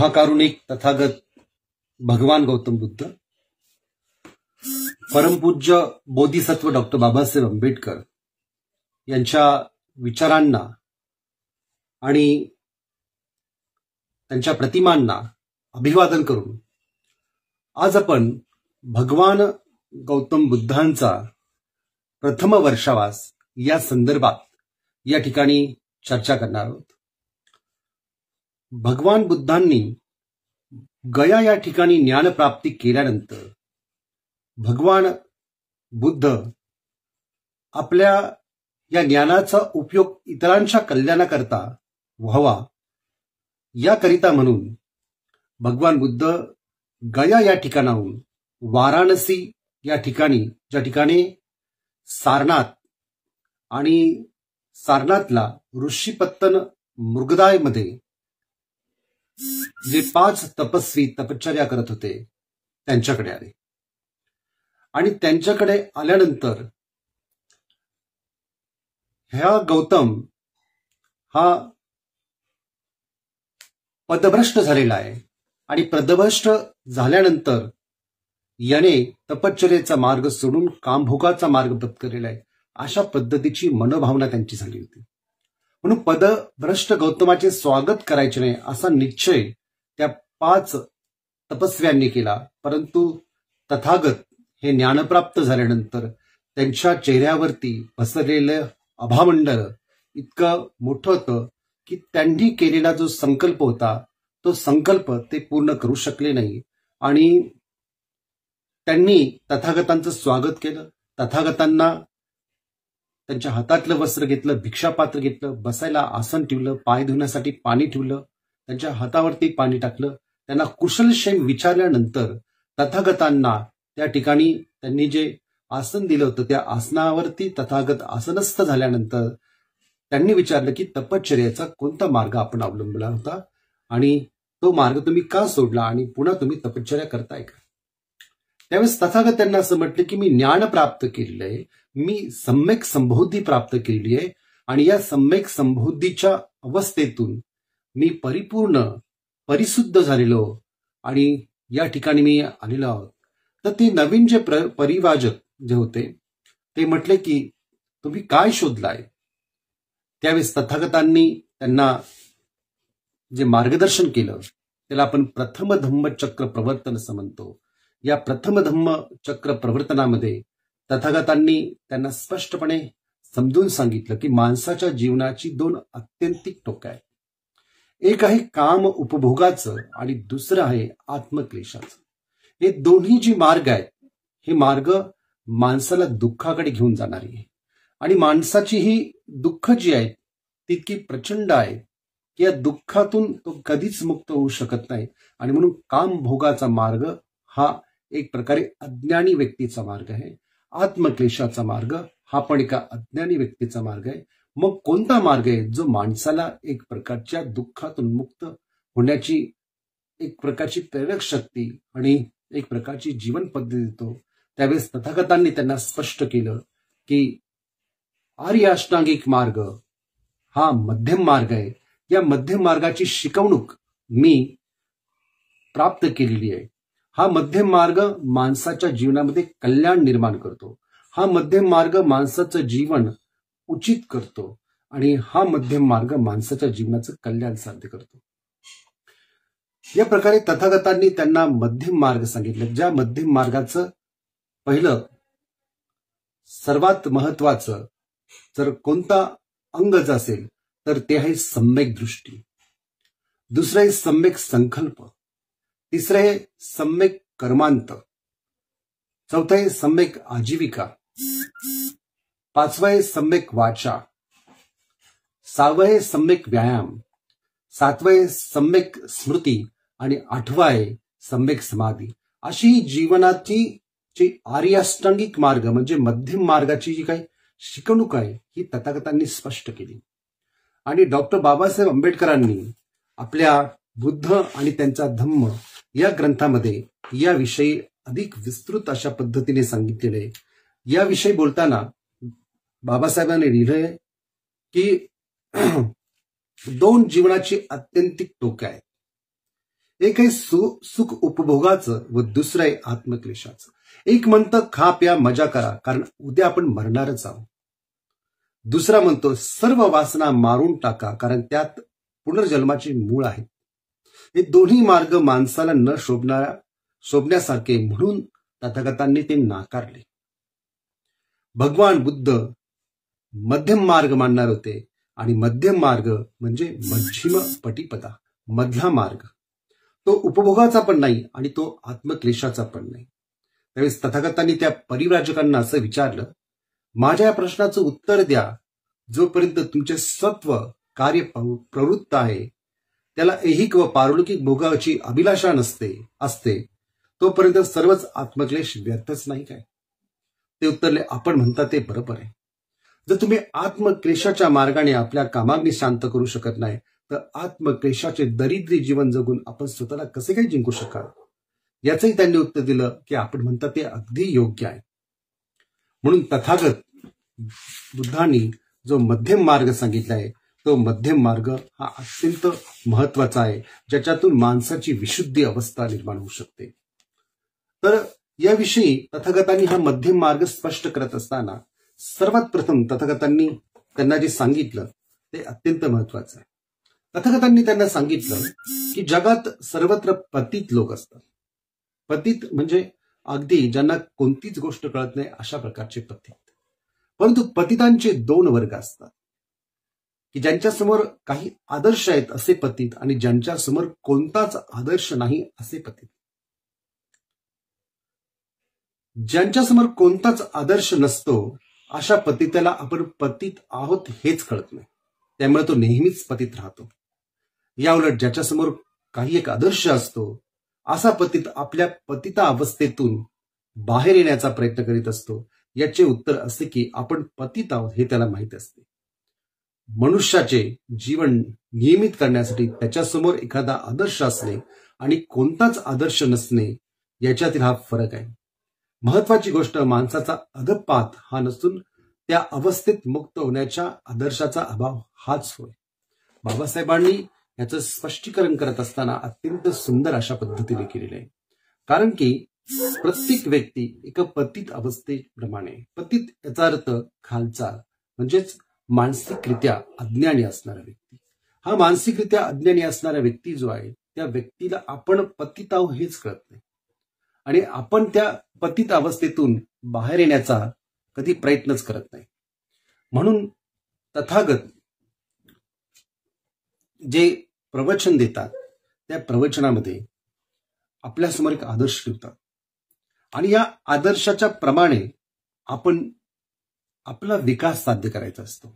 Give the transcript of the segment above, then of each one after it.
महाकारुणिक तथागत भगवान गौतम बुद्ध, परमपूज्य बोधिसत्व डॉक्टर बाबासाहेब आंबेडकर यांच्या विचारांना आणि त्यांच्या प्रतिमांना अभिवादन करून आज आपण भगवान गौतम बुद्धांचा प्रथम वर्षावास या संदर्भात या ठिकाणी चर्चा करणार आहोत। भगवान बुद्धांनी गया या ठिकाणी ज्ञानप्राप्ती केल्यानंतर भगवान बुद्ध आपल्या या ज्ञानाचा उपयोग इतरांच्या कल्याणाकरता व्हावा याकरिता म्हणून भगवान बुद्ध गया या ठिकाणाहून वाराणसी या ठिकाणी, ज्या ठिकाणी सारनाथ आणि सारनाथला ऋषीपत्तन मृगदायमध्ये जे 5 तपस्वी तपश्चर्या करत होते त्यांच्याकडे आले आणि त्यांच्याकडे आल्यानंतर ह्या गौतम हा पदभ्रष्ट झालेला आहे आणि पदभ्रष्ट झाल्यानंतर याने तपश्चर्येचा मार्ग सोडून कामभोगाचा मार्ग पत्करलेला आहे, अशा पद्धतीची मनोभावना त्यांची झाली होती। म्हणून पदभ्रष्ट गौतमाचे स्वागत करायचे नाही असा निश्चय त्या 5 तपस्व्यांनी केला। परंतु तथागत हे ज्ञानप्राप्त झाल्यानंतर त्यांच्या चेहऱ्यावरती पसरलेलं आभामंडल इतकं मोठं होतं की त्यांनी केलेला जो संकल्प होता तो संकल्प ते पूर्ण करू शकले नाही आणि त्यांनी तथागतांचं स्वागत केलं। तथागतांना त्यांच्या हातातलं वस्त्र घेतलं, भिक्षापात्र घेतलं, बसायला आसन ठेवलं, पाय धुण्यासाठी पाणी ठेवलं, त्यांच्या हातावरती पाणी टाकलं, त्यांना कुशलक्षेम विचारल्यानंतर तथागतांना त्या ठिकाणी त्यांनी जे आसन दिलं होतं त्या आसनावरती तथागत आसनस्थ झाल्यानंतर त्यांनी विचारलं की तपश्चर्याचा कोणता मार्ग आपण अवलंबला होता आणि तो मार्ग तुम्ही का सोडला आणि पुन्हा तुम्ही तपश्चर्या करताय का? त्यावेळेस तथागत त्यांना असं म्हटलं की मी ज्ञान प्राप्त केलेलं आहे, मी सम्यक संबोधी प्राप्त केलेली आहे आणि या सम्यक संबोधीच्या अवस्थेतून मी परिपूर्ण परिशुद्ध झालेलो आणि या ठिकाणी मी आलेलो आहोत। तर ते नवीन जे परिवाजक जे होते ते म्हटले की तुम्ही काय शोधलाय? त्यावेळेस तथागतांनी त्यांना जे मार्गदर्शन केलं त्याला आपण प्रथम धम्मचक्र प्रवर्तन असं म्हणतो। या प्रथम धम्मचक्र प्रवर्तनामध्ये तथागतांनी त्यांना स्पष्टपणे समजून सांगितलं की माणसाच्या जीवनाची 2 आत्यंतिक टोकं आहेत, एक आहे काम उपभोगाचं आणि दुसरं आहे आत्मक्लेशाचं। हे दोन्ही जी मार्ग आहेत हे मार्ग माणसाला दुःखाकडे घेऊन जाणारी आहे आणि माणसाची ही दुःख जी आहेत तितकी प्रचंड आहे की या दुःखातून तो कधीच मुक्त होऊ शकत नाही आणि म्हणून काम भोगाचा मार्ग हा एक प्रकारे अज्ञानी व्यक्तीचा मार्ग आहे, आत्मक्लेशाचा मार्ग हा पण एका अज्ञानी व्यक्तीचा मार्ग आहे। मग कोणता मार्ग आहे जो माणसाला एक प्रकारच्या दुःखातून मुक्त होण्याची एक प्रकारची प्रेरक शक्ती आणि एक प्रकारची जीवन पद्धती देतो? त्यावेळेस तथागतांनी त्यांना स्पष्ट केलं की आर्य अष्टांगिक मार्ग हा मध्यम मार्ग आहे, या मध्यम मार्गाची शिकवणूक मी प्राप्त केलेली आहे। हा मध्यम मार्ग माणसाच्या जीवनामध्ये कल्याण निर्माण करतो, हा मध्यम मार्ग माणसाचं जीवन उचित करतो आणि हा मध्यम मार्ग माणसाच्या जीवनाचं कल्याण साध्य करतो। या प्रकारे तथागतांनी त्यांना मध्यम मार्ग सांगितलं, ज्या मध्यम मार्गाचं पहिलं सर्वात महत्वाचं जर कोणता अंगच असेल तर ते आहे सम्यक दृष्टी, दुसरं आहे सम्यक संकल्प, तिसरं आहे सम्यक कर्मांत, चौथं आहे सम्यक आजीविका, 5वं आहे सम्यक वाचा, 6वं आहे सम्यक व्यायाम, 7वं आहे सम्यक स्मृती आणि 8वं आहे सम्यक समाधी। अशी जीवनाची जी आर्याष्टांगिक मार्ग म्हणजे मध्यम मार्गाची जी काही शिकवणूक आहे ही तथागतांनी स्पष्ट केली आणि डॉक्टर बाबासाहेब आंबेडकरांनी आपल्या बुद्ध आणि त्यांचा धम्म या ग्रंथामध्ये याविषयी अधिक विस्तृत अशा पद्धतीने सांगितलेले आहे। याविषयी बोलताना बाबासाहेबांनी लिहिलंय की 2 जीवनाची आत्यंतिक टोकं आहेत, एक आहे सुख उपभोगाचं व दुसरं आहे आत्मक्लेशाचं. एक म्हणतं खा प्या मजा करा, कारण उद्या आपण मरणारच आहोत. दुसरा म्हणतो सर्व वासना मारून टाका, कारण त्यात पुनर्जन्माचे मूळ आहे. हे दोन्ही मार्ग माणसाला न शोभण्यासारखे म्हणून तथागतांनी ते नाकारले. भगवान बुद्ध मध्यम मार्ग मानणार होते, आणि मध्यम मार्ग म्हणजे मध्यम पटिपदा, मधला मार्ग. तो उपभोगाचा पण नाही आणि तो आत्मक्लेशाचा पण नाही. त्यावेळेस तथागतांनी त्या परिव्राजकांना असं विचारलं, माझ्या या प्रश्नाचं उत्तर द्या. जोपर्यंत तुमचे सत्व कार्य प्रवृत्त आहे, त्याला ऐहिक व पारलौकिक भोगाची अभिलाषा असते, तोपर्यंत सर्वच आत्मक्लेश व्यर्थच नाही काय? ते उत्तरले, आपण म्हणता ते बरोबर आहे. जर तुम्ही आत्मक्लेशाच्या मार्गाने आपल्या कामाग्नी शांत करू शकत नाही, तर आत्मक्लेशाचे दरिद्री जीवन जगून आपण स्वतःला कसे काही जिंकू शकाल? याचंही त्यांनी उत्तर दिलं की आपण म्हणता ते अगदी योग्य आहे. म्हणून तथागत बुद्धांनी जो मध्यम मार्ग सांगितला आहे, तो मध्यम मार्ग हा अत्यंत महत्वाचा आहे, ज्याच्यातून माणसाची विशुद्धी अवस्था निर्माण होऊ शकते. तर याविषयी तथागतांनी हा मध्यम मार्ग स्पष्ट करत असताना सर्वात प्रथम तथागतांनी त्यांना जे सांगितलं ते अत्यंत महत्वाचं आहे. तथागतांनी त्यांना सांगितलं की जगात सर्वत्र पतित लोक असतात. पतित म्हणजे अगदी ज्यांना कोणतीच गोष्ट कळत नाही अशा प्रकारचे पतित. परंतु पतितांचे दोन वर्ग असतात, की ज्यांच्यासमोर काही आदर्श आहेत असे पतित, आणि ज्यांच्यासमोर कोणताच आदर्श नाही असे पतित. ज्यांच्यासमोर कोणताच आदर्श नसतो अशा पतिताला आपण पतित आहोत हेच कळत नाही, त्यामुळे तो नेहमीच पतित राहतो. याउलट ज्याच्यासमोर काही एक आदर्श असतो असा पतित आपल्या पतिता अवस्थेतून बाहेर येण्याचा प्रयत्न करीत असतो. याचे उत्तर असे की आपण पतित आहोत हे त्याला माहित असते. मनुष्याचे जीवन नियमित करण्यासाठी त्याच्यासमोर एखादा आदर्श असणे आणि कोणताच आदर्श नसणे याच्यातील हा फरक आहे. महत्वाची गोष्ट माणसाचा अधपात हा नसून त्या अवस्थेत मुक्त होण्याच्या आदर्शाचा अभाव हाच होय. बाबासाहेबांनी याचं स्पष्टीकरण करत असताना अत्यंत सुंदर अशा पद्धतीने केलेले आहे. कारण की प्रत्येक व्यक्ती एका पतित अवस्थेप्रमाणे, पतित याचा अर्थ खालचा म्हणजेच मानसिकरित्या अज्ञानी असणारा व्यक्ती. हा मानसिकरित्या अज्ञानी असणारा व्यक्ती जो आहे त्या व्यक्तीला आपण पतित आहोत हेच कळत नाही, आणि आपण त्या पतित अवस्थेतून बाहेर येण्याचा कधी प्रयत्नच करत नाही. म्हणून तथागत जे प्रवचन देतात त्या प्रवचनामध्ये आपल्यासमोर एक आदर्श ठेवतात, आणि या आदर्शाच्या प्रमाणे आपण आपला विकास साध्य करायचा असतो.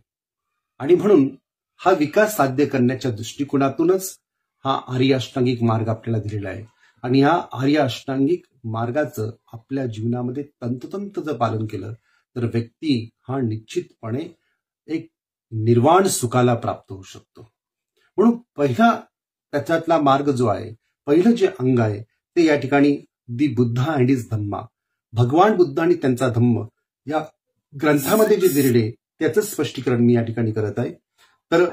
आणि म्हणून हा विकास साध्य करण्याच्या दृष्टिकोनातूनच हा आर्य अष्टांगिक मार्ग आपल्याला दिलेला आहे. आणि या आर्य अष्टांगिक मार्गाचं आपल्या जीवनामध्ये तंतोतंत जर पालन केलं तर व्यक्ती हा निश्चितपणे एक निर्वाण सुखाला प्राप्त होऊ शकतो. म्हणून पहिला त्याच्यातला मार्ग जो आहे, पहिलं जे अंग आहे ते या ठिकाणी दी बुद्धा अँड हिज धम्मा, भगवान बुद्ध आणि त्यांचा धम्म या ग्रंथामध्ये जे दिलेले त्याचं स्पष्टीकरण मी या ठिकाणी करत आहे. तर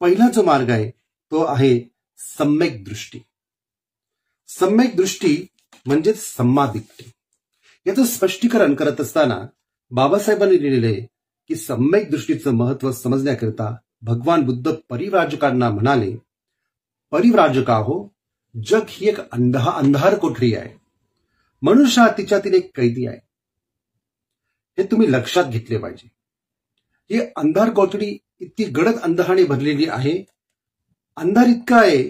पहिला जो मार्ग आहे तो आहे सम्यक दृष्टी. सम्यक दृष्टी म्हणजे सम्मादिष्टी. याचं स्पष्टीकरण करत असताना बाबासाहेबांनी लिहिलेले की सम्यक दृष्टीचं महत्व समजण्याकरिता भगवान बुद्ध परिव्राजकांना म्हणाले, परिव्राजका हो, जग ही एक अंधार कोठडी आहे. मनुष्य हा तिच्यातील एक कैदी आहे. हे तुम्ही लक्षात घेतले पाहिजे. ही अंधार कोठडी इतकी गडद अंधाराने भरलेली आहे. अंधार इतका आहे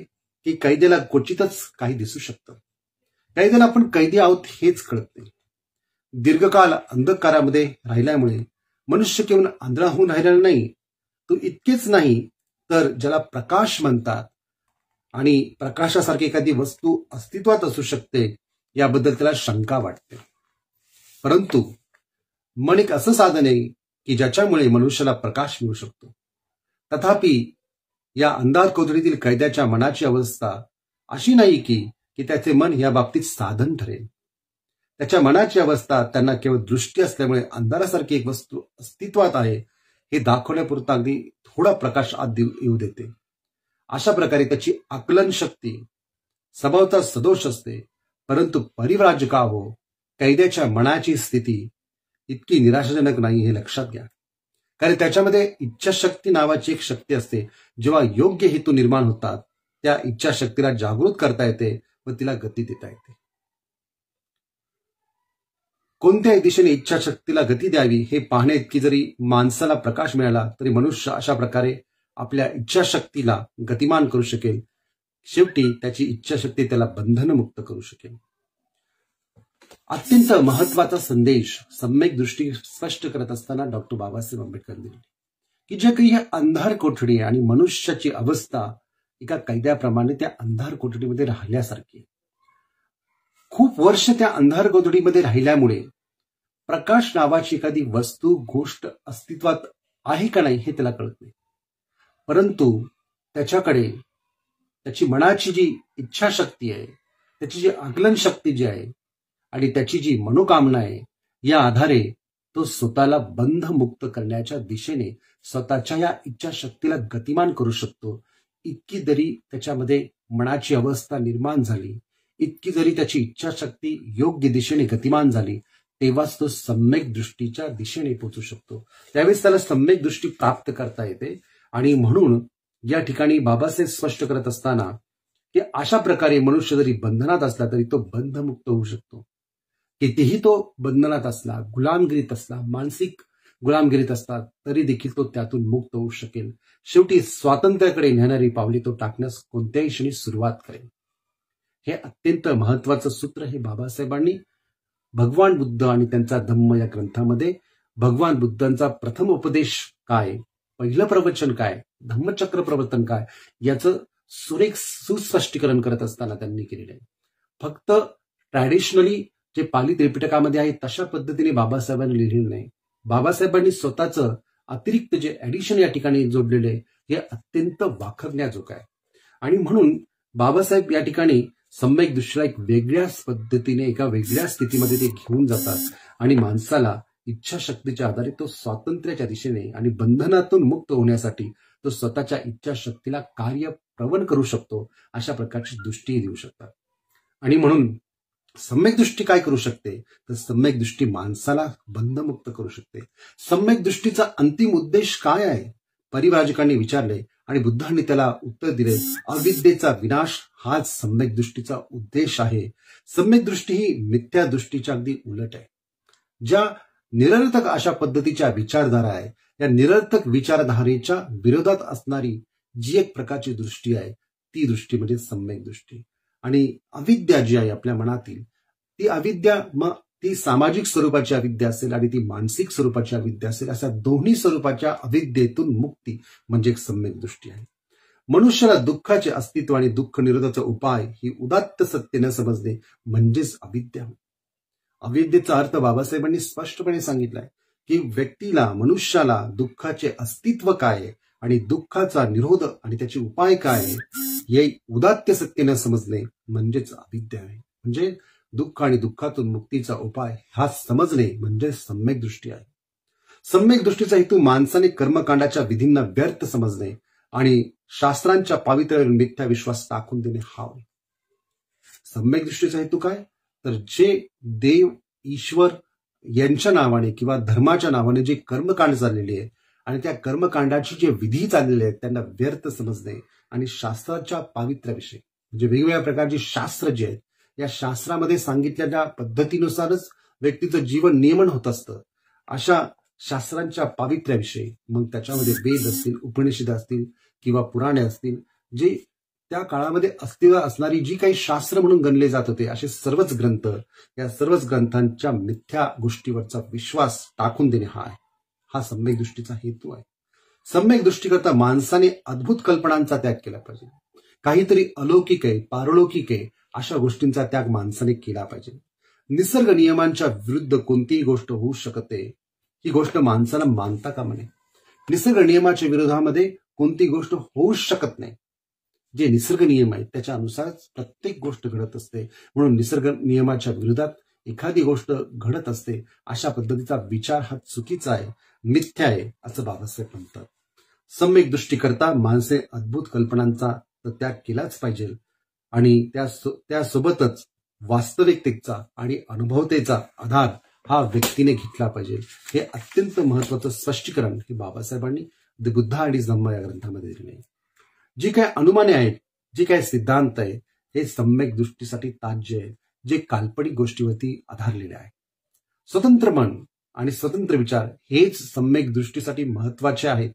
की कैद्याला क्वचितच काही दिसू शकतं. कैद्याला आपण कैदी आहोत हेच कळत नाही. दीर्घकाळ अंधकारामध्ये राहिल्यामुळे मनुष्य केवळ आंधळा होऊन राहिलेला नाही, तो इतकेच नाही तर ज्याला प्रकाश म्हणतात आणि प्रकाशासारखी एखादी वस्तू अस्तित्वात असू शकते याबद्दल त्याला शंका वाटते. परंतु मन एक असं साधन आहे की ज्याच्यामुळे मनुष्याला प्रकाश मिळू शकतो. तथापि या अंधार कोठडीतील कैद्याच्या मनाची अवस्था अशी नाही की त्याचे मन या बाबतीत साधन ठरेल. त्याच्या मनाची अवस्था त्यांना केवळ दृष्टी असल्यामुळे अंधारासारखी एक वस्तू अस्तित्वात आहे हे दाखवण्यापुरता अगदी थोडा प्रकाश आत येऊ देते. अशा प्रकारे त्याची आकलन शक्ती स्वभावता सदोष असते, परंतु परिव्राजका हो कैद्याच्या मनाची स्थिती इतकी निराशाजनक नाही हे लक्षात घ्या. कारण त्याच्यामध्ये इच्छाशक्ती नावाची एक शक्ती असते. जेव्हा योग्य हेतू निर्माण होतात त्या इच्छाशक्तीला जागृत करता येते व तिला गती देता येते. कोणत्याही दिशेने इच्छाशक्तीला गती द्यावी हे पाहणे इतकी जरी माणसाला प्रकाश मिळाला तरी मनुष्य अशा प्रकारे आपल्या इच्छाशक्तीला गतिमान करू शकेल. शेवटी त्याची इच्छाशक्ती त्याला बंधनमुक्त करू शकेल. अत्यंत महत्वाचा संदेश सम्यक दृष्टी स्पष्ट करत असताना डॉक्टर बाबासाहेब आंबेडकर दिले की जे काही अंधार कोठडी आणि मनुष्याची अवस्था एका कैद्याप्रमाणे त्या अंधार कोठडीमध्ये राहिल्यासारखी. खूप वर्ष त्या अंधार कोठडीमध्ये राहिल्यामुळे प्रकाश नावाची एखादी वस्तू गोष्ट अस्तित्वात आहे का नाही हे त्याला कळत नाही. परंतु त्याच्याकडे त्याची मनाची जी इच्छाशक्ती आहे, त्याची जी आकलन शक्ती जी आहे आणि त्याची जी मनोकामना आहे, या आधारे तो स्वतःला बंधमुक्त करण्याच्या दिशेने स्वतःच्या या इच्छाशक्तीला गतिमान करू शकतो. इतकी जरी त्याच्यामध्ये मनाची अवस्था निर्माण झाली, इतकी जरी त्याची इच्छाशक्ती योग्य दिशेने गतिमान झाली, तेव्हाच तो सम्यक दृष्टीच्या दिशेने पोहोचू शकतो. त्यावेळेस त्याला सम्यक दृष्टी प्राप्त करता येते. आणि म्हणून या ठिकाणी बाबासाहेब स्पष्ट करत असताना की अशा प्रकारे मनुष्य जरी बंधनात असला तरी तो बंधमुक्त होऊ शकतो. कितीही तो बंधनात असला, गुलामगिरीत असला, मानसिक गुलामगिरीत असला तरी देखील तो त्यातून मुक्त होऊ शकेल. शेवटी स्वातंत्र्याकडे नेणारी पावले तो टाकण्यास कोणत्याही क्षणी सुरुवात करेल. हे अत्यंत महत्वाचं सूत्र हे बाबासाहेबांनी भगवान बुद्ध आणि त्यांचा धम्म या ग्रंथामध्ये भगवान बुद्धांचा प्रथम उपदेश काय, पहिलं प्रवचन काय, धम्मचक्र प्रवर्तन काय याचं सुरेख सुस्पष्टीकरण करत असताना त्यांनी केलेलं आहे. फक्त ट्रॅडिशनली जे पाली त्रिपिटकामध्ये आहे तशा पद्धतीने बाबासाहेबांनी लिहिलेलं नाही. बाबासाहेबांनी स्वतःचं अतिरिक्त जे ऍडिशन या ठिकाणी जोडलेले आहे हे अत्यंत वाखरण्याजोग आहे. आणि म्हणून बाबासाहेब या ठिकाणी सम्यक दृष्टीला एक वेगळ्याच पद्धतीने एका वेगळ्या स्थितीमध्ये ते घेऊन जातात आणि माणसाला इच्छाशक्तीच्या आधारे तो स्वातंत्र्याच्या दिशेने आणि बंधनातून मुक्त होण्यासाठी तो स्वतःच्या इच्छाशक्तीला कार्य प्रवण करू शकतो अशा प्रकारची दृष्टी देऊ शकतात. आणि म्हणून सम्यक दृष्टी काय करू शकते तर सम्यक दृष्टी माणसाला बंधमुक्त करू शकते. सम्यक दृष्टीचा अंतिम उद्देश काय आहे परिव्राजकांनी विचारले आणि बुद्धांनी त्याला उत्तर दिले, अविद्येचा विनाश हाच सम्यक दृष्टीचा उद्देश आहे. सम्यक दृष्टी ही मिथ्या दृष्टीच्या अगदी उलट आहे. ज्या निरर्थक अशा पद्धतीच्या विचारधारा आहे, या निरर्थक विचारधारेच्या विरोधात असणारी जी एक प्रकारची दृष्टी आहे ती दृष्टी म्हणजे सम्यक दृष्टी. आणि अविद्या जी आहे आपल्या मनातील ती अविद्या, मग ती सामाजिक स्वरूपाची अविद्या असेल आणि ती मानसिक स्वरूपाची अविद्या असेल, अशा दोन्ही स्वरूपाच्या अविद्येतून मुक्ती म्हणजे एक सम्यक दृष्टी आहे. मनुष्याला दुःखाचे अस्तित्व आणि दुःख निरोधाचा उपाय ही उदात्त सत्य न समजणे म्हणजेच अविद्या. अविद्येचा अर्थ बाबासाहेबांनी स्पष्टपणे सांगितलाय की व्यक्तीला, मनुष्याला दुःखाचे अस्तित्व काय आणि दुःखाचा निरोध आणि त्याचे उपाय काय हे उदात्त सत्य न समजणे म्हणजेच अविद्या आहे. म्हणजे दुःख आणि दुःखातून मुक्तीचा उपाय हा समजणे म्हणजे सम्यक दृष्टी आहे. सम्यक दृष्टीचा हेतू माणसाने कर्मकांडाच्या विधींना व्यर्थ समजणे आणि शास्त्रांच्या पावित्र्यावर मिथ्या विश्वास टाकून देणे हा होय. सम्यक दृष्टीचा हेतू काय तर जे देव, ईश्वर यांच्या नावाने किंवा धर्माच्या नावाने जे कर्मकांड चाललेले आहे आणि त्या कर्मकांडाची जे विधी चाललेले आहेत त्यांना व्यर्थ समजणे आणि शास्त्राच्या पावित्र्याविषयी म्हणजे वेगवेगळ्या प्रकारची शास्त्र जे आहेत या शास्त्रामध्ये सांगितलेल्या पद्धतीनुसारच व्यक्तीचं जीवन नियमन होत असतं. अशा शास्त्रांच्या पावित्र्याविषयी, मग त्याच्यामध्ये वेद असतील, उपनिषद असतील किंवा पुराणे असतील, जे त्या काळामध्ये अस्तित्वात असणारी जी काही शास्त्र म्हणून गणले जात होते असे सर्वच ग्रंथ, या सर्वच ग्रंथांच्या मिथ्या गोष्टीवरचा विश्वास टाकून देणे हा सम्यक दृष्टीचा हेतू आहे. सम्यक दृष्टीकरता माणसाने अद्भुत कल्पनांचा त्याग केला पाहिजे. काहीतरी अलौकिक आहे, पारलौकिक आहे अशा गोष्टींचा त्याग माणसाने केला पाहिजे. निसर्ग नियमांच्या विरुद्ध कोणतीही गोष्ट होऊ शकते ही गोष्ट माणसाला मानता कामा नये. निसर्ग नियमाच्या विरोधामध्ये कोणती गोष्ट होऊ शकत नाही. जे निसर्ग नियम आहेत त्याच्या अनुसारच प्रत्येक गोष्ट घडत असते. म्हणून निसर्ग नियमाच्या विरोधात एखादी गोष्ट घडत असते अशा पद्धतीचा विचार हा चुकीचा आहे, मिथ्या आहे असं बाबासाहेब म्हणतात. सम्यक दृष्टी करता माणसे अद्भुत कल्पनांचा त्याग केलाच पाहिजे आणि त्यासोबतच वास्तविकतेचा आणि अनुभवतेचा आधार हा व्यक्तीने घेतला पाहिजे. हे अत्यंत महत्वाचं स्पष्टीकरण हे बाबासाहेबांनी द बुद्ध आणि धम्म या ग्रंथामध्ये दिले. जी काय अनुमाने आहेत, जे काय सिद्धांत आहे, हे सम्यक दृष्टीसाठी ताज्य आहे, जे काल्पनिक गोष्टीवरती आधारलेले आहे. स्वतंत्र मन आणि स्वतंत्र विचार हेच सम्यक दृष्टीसाठी महत्वाचे आहेत.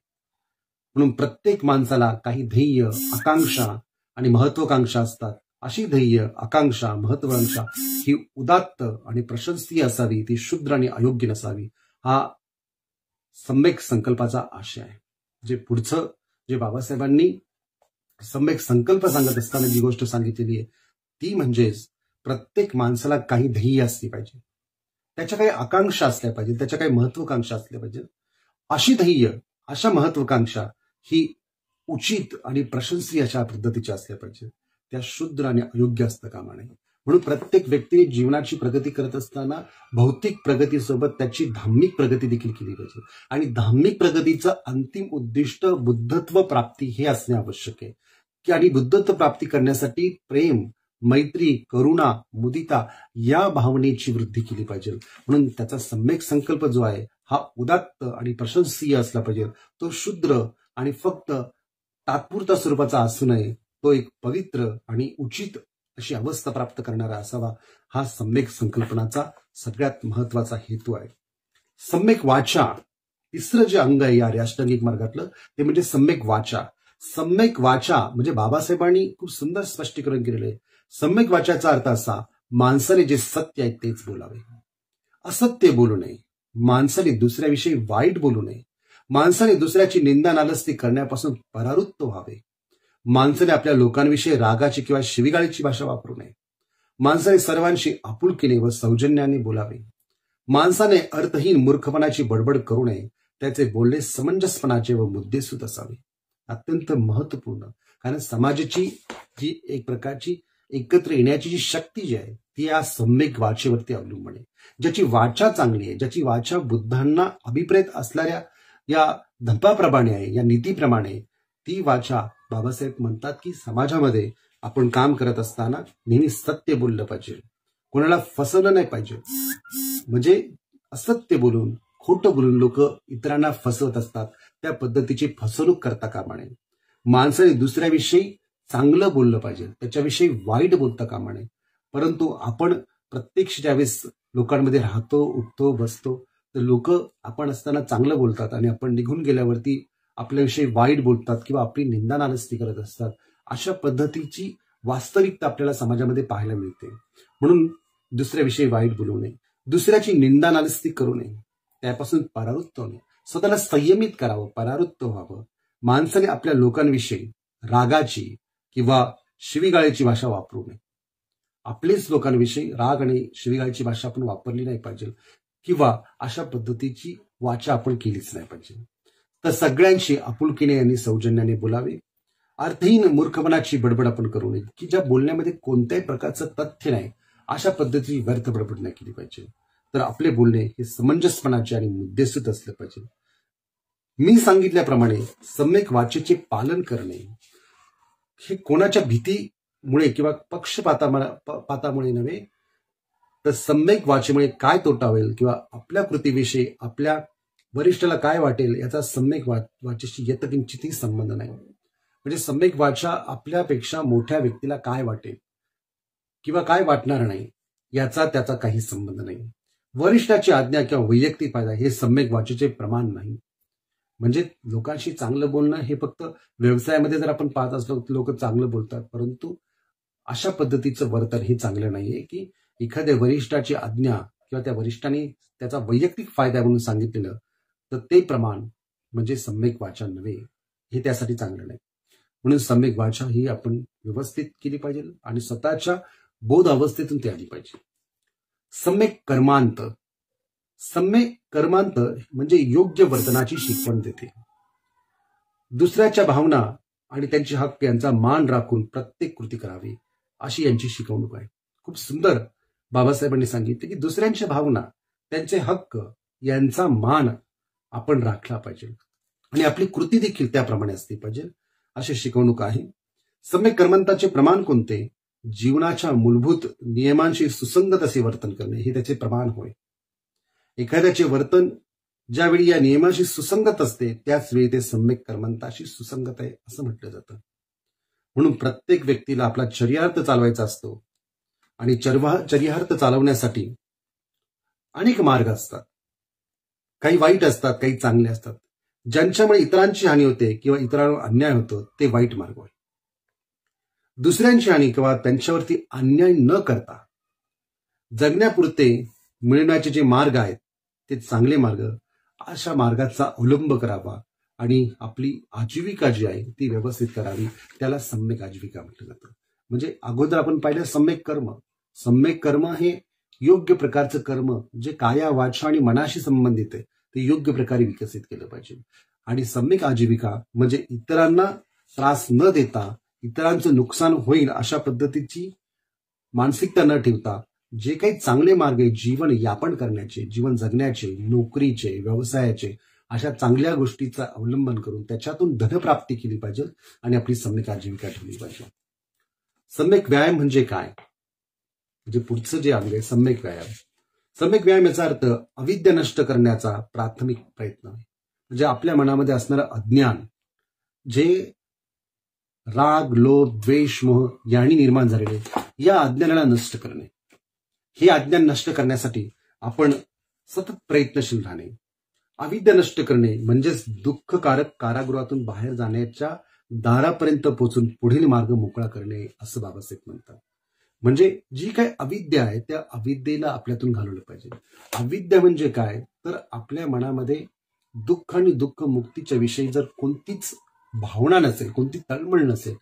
म्हणून प्रत्येक माणसाला काही ध्येय, आकांक्षा आणि महत्वाकांक्षा असतात. अशी ध्येय, आकांक्षा, महत्वाकांक्षा ही उदात्त आणि प्रशंसनीय असावी, ती शुद्र आणि अयोग्य नसावी. हा सम्यक संकल्पाचा आशय आहे. जे पुढचं जे बाबासाहेबांनी सम्यक संकल्प सांगत असताना जी गोष्ट सांगितलेली आहे ती म्हणजेच प्रत्येक माणसाला काही ध्येय असली पाहिजे, त्याच्या काही आकांक्षा असल्या पाहिजे, त्याच्या काही महत्वाकांक्षा असल्या पाहिजे. अशी ध्येय, अशा महत्वाकांक्षा ही उचित आणि प्रशंसनीय अशा पद्धतीच्या असल्या पाहिजे. त्या शुद्र आणि अयोग्य असतं कामा नये. म्हणून प्रत्येक व्यक्तीने जीवनाची प्रगती करत असताना भौतिक प्रगतीसोबत त्याची धार्मिक प्रगती देखील केली पाहिजे. आणि धार्मिक प्रगतीचं अंतिम उद्दिष्ट बुद्धत्व प्राप्ती हे असणे आवश्यक आहे. की आणि बुद्धत्व प्राप्ती करण्यासाठी प्रेम, मैत्री, करुणा, मुदिता या भावनेची वृद्धी केली पाहिजे. म्हणून त्याचा सम्यक संकल्प जो आहे हा उदात्त आणि प्रशंसनीय असला पाहिजे. तो शुद्र आणि फक्त तात्पुरता स्वरूपाचा असू नये. तो एक पवित्र आणि उचित अशी अवस्था प्राप्त करणारा असावा. हा सम्यक संकल्पनाचा सगळ्यात महत्वाचा हेतू आहे. सम्यक वाचा, तिसरं जे अंग आहे या अष्टांगिक मार्गातलं ते म्हणजे सम्यक वाचा. सम्यक वाचा म्हणजे बाबासाहेबांनी खूप सुंदर स्पष्टीकरण केलेलं आहे. सम्यक वाचाचा अर्थ असा, माणसाने जे सत्य आहे तेच बोलावे, असत्य बोलू नये. माणसाने दुसऱ्याविषयी वाईट बोलू नये. माणसाने दुसऱ्याची निंदा नालस्ती करण्यापासून परावृत्त व्हावे. माणसाने आपल्या लोकांविषयी रागाची किंवा शिवीगाळीची भाषा वापरू नये. माणसाने सर्वांशी आपुलकीने व सौजन्याने बोलावे. माणसाने अर्थहीन मूर्खपणाची बडबड करू नये. त्याचे बोलणे समंजसपणाचे व मुद्देसूद असावे. अत्यंत महत्वपूर्ण, कारण समाजाची जी एक प्रकारची एकत्र येण्याची जी शक्ती जी आहे ती या सम्यक वाचेवरती अवलंबून आहे. ज्याची वाचा चांगली आहे, ज्याची वाचा बुद्धांना अभिप्रेत असणाऱ्या या धप्पाप्रमाणे आहे, या नीतीप्रमाणे, ती वाचा बाबासाहेब म्हणतात की समाजामध्ये आपण काम करत असताना नेहमी सत्य बोललं पाहिजे, कोणाला फसवलं नाही पाहिजे. म्हणजे असत्य बोलून, खोटं बोलून लोक इतरांना फसवत असतात, त्या पद्धतीची फसवणूक करता कामा नये. माणसाने दुसऱ्याविषयी चांगलं बोललं पाहिजे, त्याच्याविषयी वाईट बोलता कामा नये. परंतु आपण प्रत्यक्ष ज्यावेळेस लोकांमध्ये राहतो, उठतो, बसतो, तर लोक आपण असताना चांगलं बोलतात आणि आपण निघून गेल्यावरती आपल्याविषयी वाईट बोलतात किंवा आपली निंदा नालस्ती करत असतात. अशा पद्धतीची वास्तविकता आपल्याला समाजामध्ये पाहायला मिळते. म्हणून दुसऱ्याविषयी वाईट बोलू नये, दुसऱ्याची निंदा नालस्ती करू नये, त्यापासून परावृत्त होणे, स्वतःला संयमित करावं, परावृत्त व्हावं. माणसाने आपल्या लोकांविषयी रागाची किंवा शिवीगाळीची भाषा वापरू नये. आपलेच लोकांविषयी राग आणि शिवीगाळीची भाषा आपण वापरली नाही पाहिजे किंवा अशा पद्धतीची वाचा आपण केलीच नाही पाहिजे. तर सगळ्यांशी आपुलकीने आणि सौजन्याने बोलावे. अर्थहीन मूर्खपणाची बडबड आपण करू नये, की ज्या बोलण्यामध्ये कोणत्याही प्रकारचं तथ्य नाही, अशा पद्धतीची व्यर्थ बडबड नाही केली पाहिजे. तर आपले बोलणे हे समंजसपणाचे आणि मुद्देसूद असले पाहिजे. मी सांगितल्याप्रमाणे सम्यक वाचेचे पालन करणे हे कोणाच्या भीतीमुळे किंवा पक्षपातामुळे नव्हे, तर सम्यक वाचेमुळे काय तोटा होईल किंवा आपल्या कृतीविषयी आपल्या वरिष्ठाला काय वाटेल याचा सम्यक वाचेशी यत्किंचितही संबंध नाही. म्हणजे सम्यक वाचा आपल्यापेक्षा मोठ्या व्यक्तीला काय वाटेल किंवा काय वाटणार नाही याचा त्याचा काही संबंध नाही. वरिष्ठाची आज्ञा किंवा वैयक्तिक फायदा हे सम्यक वाचेचे प्रमाण नाही. म्हणजे लोकांशी चांगलं बोलणं हे फक्त व्यवसायामध्ये जर आपण पाहत असलो तर लोक चांगलं बोलतात, परंतु अशा पद्धतीचं वर्तन हे चांगलं नाहीये की एखाद्या वरिष्ठाची आज्ञा किंवा त्या वरिष्ठांनी त्याचा वैयक्तिक फायदा म्हणून सांगितलेलं तर ते प्रमाण म्हणजे सम्यक वाचा नव्हे, हे त्यासाठी चांगलं नाही. म्हणून सम्यक वाचा ही आपण व्यवस्थित केली पाहिजे आणि स्वतःच्या बोध अवस्थेतून ती आली पाहिजे. सम्यक कर्मांत, सम्यक कर्मांत म्हणजे योग्य वर्तनाची शिकवण देते. दुसऱ्याच्या भावना आणि त्यांचे हक्क यांचा मान राखून प्रत्येक कृती करावी अशी यांची शिकवणूक आहे. खूप सुंदर बाबासाहेबांनी सांगितले की दुसऱ्यांच्या भावना, त्यांचे हक्क यांचा मान आपण राखला पाहिजे आणि आपली कृती देखील त्याप्रमाणे असली पाहिजे, अशी शिकवणूक आहे. सम्यक कर्मांताचे प्रमाण कोणते? जीवनाच्या मूलभूत नियमांशी सुसंगत असे वर्तन करणे हे त्याचे प्रमाण होय. एखाद्याचे वर्तन ज्यावेळी या नियमाशी सुसंगत असते त्याच वेळी ते सम्यक कर्मंताशी सुसंगत आहे असं म्हटलं जातं. म्हणून प्रत्येक व्यक्तीला आपला चर्यार्थ चालवायचा असतो आणि चर्यार्थ चालवण्यासाठी अनेक मार्ग असतात. काही वाईट असतात, काही चांगले असतात. ज्यांच्यामुळे इतरांची हानी होते किंवा इतरांवर अन्याय होतो ते वाईट मार्ग होय. दुसऱ्यांची हानी किंवा त्यांच्यावरती अन्याय न करता जगण्यापुरते मिळण्याचे जे मार्ग आहेत ते चांगले मार्ग, अशा मार्गाचा अवलंब करावा आणि आपली आजीविका जी आहे ती व्यवस्थित करावी. त्याला सम्यक आजीविका म्हटलं जातं. म्हणजे अगोदर आपण पाहिलं सम्यक कर्म. सम्यक कर्म हे योग्य प्रकारचं कर्म जे काया, वाचा आणि मनाशी संबंधित आहे ते योग्य प्रकारे विकसित केलं पाहिजे. आणि सम्यक आजीविका म्हणजे इतरांना त्रास न देता, इतरांचं नुकसान होईल अशा पद्धतीची मानसिकता न ठेवता जे काही चांगले मार्ग आहे जीवन यापन करण्याचे, जीवन जगण्याचे, नोकरीचे, व्यवसायाचे, अशा चांगल्या गोष्टीचा अवलंबन करून त्याच्यातून धनप्राप्ती केली पाहिजे आणि आपली सम्यक आजीविका ठेवली पाहिजे. सम्यक व्यायाम म्हणजे काय? म्हणजे पुढचं जे अंग आहे सम्यक व्यायाम. सम्यक व्यायाम याचा अर्थ अविद्या नष्ट करण्याचा प्राथमिक प्रयत्न आहे. म्हणजे आपल्या मनामध्ये असणारं अज्ञान, जे राग, लोभ, द्वेष, मोह यांनी निर्माण झालेले, या अज्ञानाला नष्ट करणे. हे अज्ञान नष्ट करण्यासाठी आपण सतत प्रयत्नशील राहणे. अविद्या नष्ट करणे म्हणजेच दुःखकारक कारागृहातून बाहेर जाण्याच्या दारापर्यंत पोहोचून पुढील मार्ग मोकळा करणे असं बाबासाहेब म्हणतात. म्हणजे जी काय अविद्या आहे त्या अविद्येला आपल्यातून घालवलं पाहिजे. अविद्या म्हणजे काय तर आपल्या मनामध्ये दुःख आणि दुःख मुक्तीच्या विषयी जर कोणतीच भावना नसेल, कोणती तळमळ नसेल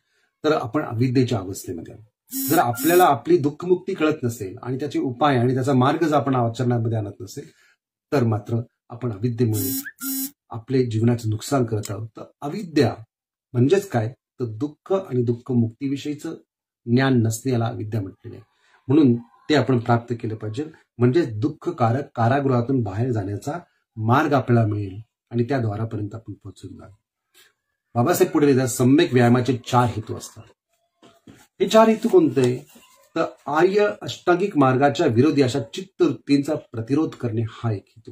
तर आपण अविद्येच्या अवस्थेमध्ये आहोत. जर आपल्याला आपली दुःखमुक्ती कळत नसेल आणि त्याचे उपाय आणि त्याचा मार्ग जर आपण आचरणामध्ये आणत नसेल तर मात्र आपण अविद्येमुळे आपले जीवनाचं नुकसान करत आहोत. तर अविद्या म्हणजेच काय तर दुःख आणि दुःख मुक्तीविषयीचं ज्ञान नसणे याला अविद्या म्हटलेले आहे. म्हणून ते आपण प्राप्त केलं पाहिजे. म्हणजे दुःखकारक कारागृहातून बाहेर जाण्याचा मार्ग आपल्याला मिळेल आणि त्या द्वारापर्यंत आपण पोहोचून जाऊ. बाबासाहेब पुढे लिहितात सम्यक व्यायामाचे 4 हेतू असतात. हे 4 हेतू कोणते तर आर्य अष्टांगिक मार्गाच्या विरोधी अशा चित्तवृत्तींचा प्रतिरोध करणे हा एक हेतू.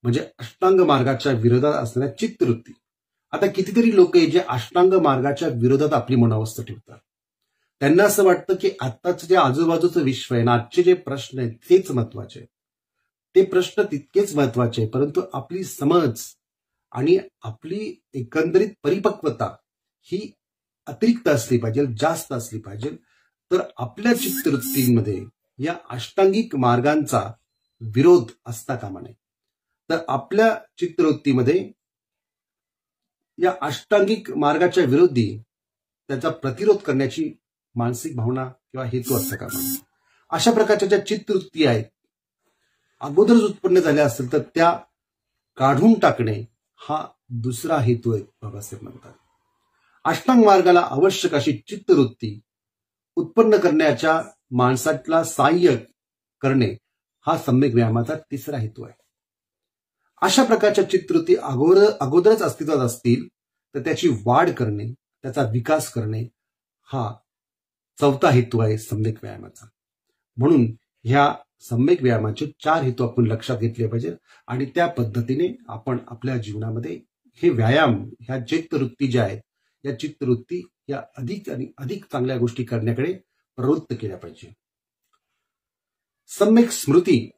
म्हणजे अष्टांग मार्गाच्या विरोधात असणाऱ्या चित्तवृत्ती. आता कितीतरी लोक जे अष्टांग मार्गाच्या विरोधात आपली मनोवस्था ठेवतात. त्यांना असं वाटतं की आत्ताचं जे आजूबाजूचं विश्व आहे ना, आजचे जे प्रश्न आहेत तेच महत्वाचे आहेत. ते प्रश्न तितकेच महत्वाचे आहे, परंतु आपली समज आणि आपली एकंदरीत परिपक्वता ही अतिरिक्त असली पाहिजे, जास्त असली पाहिजे. तर आपल्या चित्तवृत्तींमध्ये या अष्टांगिक मार्गांचा विरोध असता कामा नये. तर आपल्या चित्तवृत्तीमध्ये या अष्टांगिक मार्गाच्या विरोधी त्याचा प्रतिरोध करण्याची मानसिक भावना किंवा हेतू असता कामा नये. अशा प्रकारच्या ज्या चित्तवृत्ती आहेत अगोदरच उत्पन्न झाल्या असतील तर त्या काढून टाकणे हा दुसरा हेतू आहे बाबासाहेब म्हणतात. अष्टांग मार्गाला आवश्यक अशी चित्तवृत्ती उत्पन्न करण्याच्या माणसाला सहाय्य करणे हा सम्यक व्यायामाचा तिसरा हेतू आहे. अशा प्रकारच्या चित्तवृत्ती अगोदरच अस्तित्वात असतील तर त्याची वाढ करणे, त्याचा विकास करणे हा चौथा हेतू आहे सम्यक व्यायामाचा. म्हणून ह्या सम्यक व्यायामाचे 4 हेतू आपण लक्षात घेतले पाहिजे आणि त्या पद्धतीने आपण आपल्या जीवनामध्ये हे व्यायाम, ह्या चित्तवृत्ती ज्या आहेत या चित्तवृत्ती या अधिक आणि अधिक चांगल्या गोष्टी करण्याकडे प्रवृत्त केल्या पाहिजे. सम्यक स्मृती.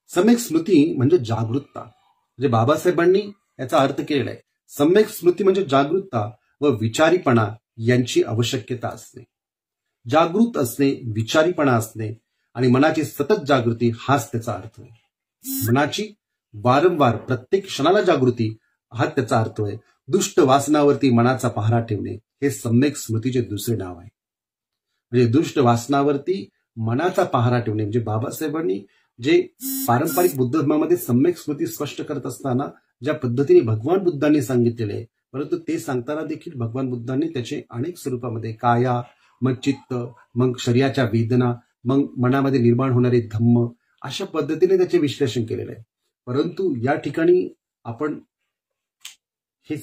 सम्यक स्मृती म्हणजे जागरूकता. म्हणजे बाबासाहेबांनी याचा अर्थ केलेला आहे. सम्यक स्मृती म्हणजे जागरूकता व विचारीपणा यांची आवश्यकता असणे. जागृत असणे, विचारीपणा असणे आणि मनाची सतत जागृती हाच त्याचा अर्थ आहे. मनाची वारंवार प्रत्येक क्षणाला जागृती हा त्याचा अर्थ आहे. दुष्ट वासनावरती मनाचा पहारा ठेवणे हे सम्यक स्मृतीचे दुसरे नाव आहे. म्हणजे दुष्ट वासनावरती मनाचा पहारा ठेवणे म्हणजे बाबासाहेबांनी जे पारंपरिक बुद्ध धर्मामध्ये सम्यक स्मृती स्पष्ट करत असताना ज्या पद्धतीने भगवान बुद्धांनी सांगितलेले आहे, परंतु ते सांगताना देखील भगवान बुद्धांनी त्याचे अनेक स्वरूपामध्ये काया, मग चित्त, मग शरीराच्या वेदना, मग मनामध्ये निर्माण होणारे धम्म अशा पद्धतीने त्याचे विश्लेषण केलेलं आहे. परंतु या ठिकाणी आपण हे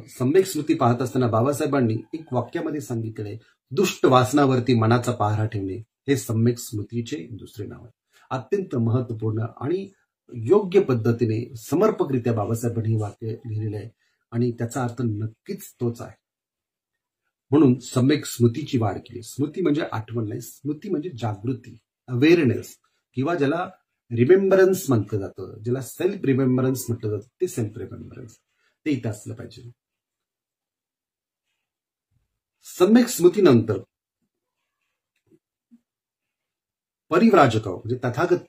सम्यक स्मृती पाहत असताना बाबासाहेबांनी एक वाक्यामध्ये सांगितलेलं आहे, दुष्ट वासनावरती मनाचा पहारा ठेवणे हे सम्यक स्मृतीचे दुसरे नाव आहे. अत्यंत महत्वपूर्ण आणि योग्य पद्धतीने समर्पकरित्या बाबासाहेबांनी हे वाक्य लिहिलेले आहे आणि त्याचा अर्थ नक्कीच तोच आहे. म्हणून सम्यक स्मृतीची वाढ केली. स्मृती म्हणजे आठवण नाही, स्मृती म्हणजे जागृती, अवेअरनेस, किंवा ज्याला रिमेंबरन्स म्हटलं जातं, ज्याला सेल्फ रिमेंबरन्स म्हटलं जातं, ते सेल्फ रिमेंबरन्स ते इथं असलं पाहिजे. सम्यक स्मृतीनंतर परिव्राजकाव म्हणजे तथागत